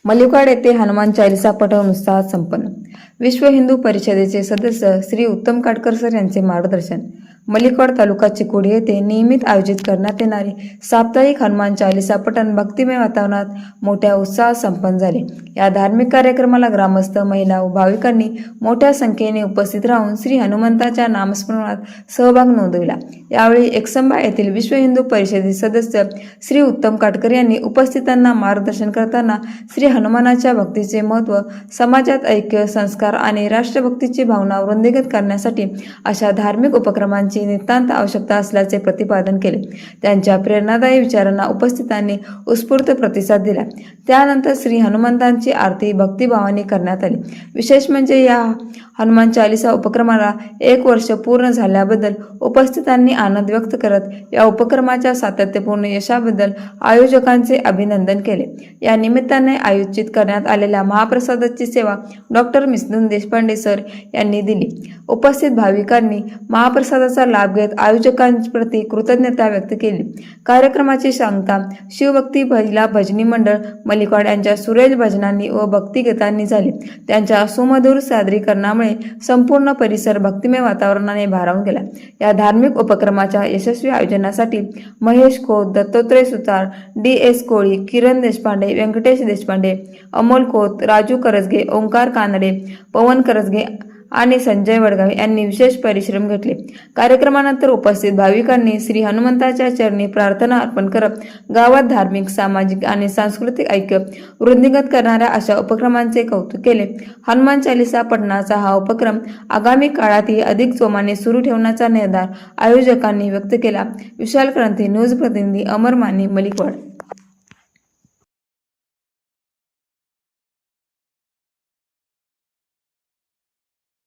मलिकवाड येथे हनुमान चालीसा पठण उत्साहात संपन्न। विश्व हिंदू परिषदेचे सदस्य श्री उत्तम काटकर सर यांचे मार्गदर्शन। मलिकवाड तालुका चिकोडी येथे नियमित आयोजित करण्यात येणारे साप्ताहिक हनुमान चालीसा पठण भक्तिमय वातावरणात मोठ्या उत्साहात संपन्न झाले। या धार्मिक कार्यक्रमाला ग्रामस्थ, महिला व भाविकांनी मोठ्या संख्येने उपस्थित राहून श्री हनुमंताच्या नामस्मरणात सहभाग नोंदविला। यावेळी एकसंबा येथील विश्व हिंदू परिषदेचे सदस्य श्री उत्तम काटकर यांनी उपस्थितांना मार्गदर्शन करताना श्री हनुमानाच्या भक्तीचे महत्त्व, समाजात ऐक्य, संस्कार आणि राष्ट्रभक्तीची भावना वृद्धिंगत करण्यासाठी अशा धार्मिक उपक्रमांची नितांत आवश्यकता असल्याचे प्रतिपादन केले। त्यांच्या प्रेरणादायी विचारांना उपस्थितांनी उत्स्फूर्त प्रतिसाद दिला। त्यानंतर श्री हनुमंतांची आरती भक्तिभावाने करण्यात आली। विशेष म्हणजे या हनुमान चालीसा उपक्रमाला 1 वर्ष पूर्ण झाल्याबद्दल उपस्थितांनी आनंद व्यक्त करत या उपक्रमाच्या सातत्यपूर्ण यशाबद्दल आयोजकांचे अभिनंदन केले। या निमित्ताने आयोजित करण्यात आलेल्या महाप्रसादाची सेवा डॉक्टर मिस्नुन देशपांडे सर यांनी दिली। उपस्थित भाविकांनी महाप्रसादाचा लाभ घेत आयोजकांप्रती कृतज्ञता व्यक्त केली। कार्यक्रमाची सांगता शिवभक्ती महिला भजनी मंडळ मलिकवाड यांच्या सुरेल भजनांनी व भक्तिगीतांनी झाली। त्यांच्या सुमधुर सादरीकरणामुळे संपूर्ण परिसर भक्तिमय वातावरणाने भारावून गेला। या धार्मिक उपक्रमाच्या यशस्वी आयोजनासाठी महेश खोत, दत्तात्रय सुतार, DS कोळी, किरण देशपांडे, व्यंकटेश देशपांडे, अमोल खोत, राजू करजगे, ओंकार कानडे, पवन करजगे आणि संजय वडगावे यांनी विशेष परिश्रम घेतले। कार्यक्रमानंतर उपस्थित भाविकांनी श्री हनुमंताच्या चरणी प्रार्थना अर्पण करत गावात धार्मिक, सामाजिक आणि सांस्कृतिक ऐक्य वृद्धिंगत करणाऱ्या अशा उपक्रमांचे कौतुक केले। हनुमान चालीसा पठणाचा हा उपक्रम आगामी काळातही अधिक जोमाने सुरू ठेवण्याचा निर्धार आयोजकांनी व्यक्त केला। विशाल क्रांती न्यूज प्रतिनिधी अमर माने, मलिकवाड।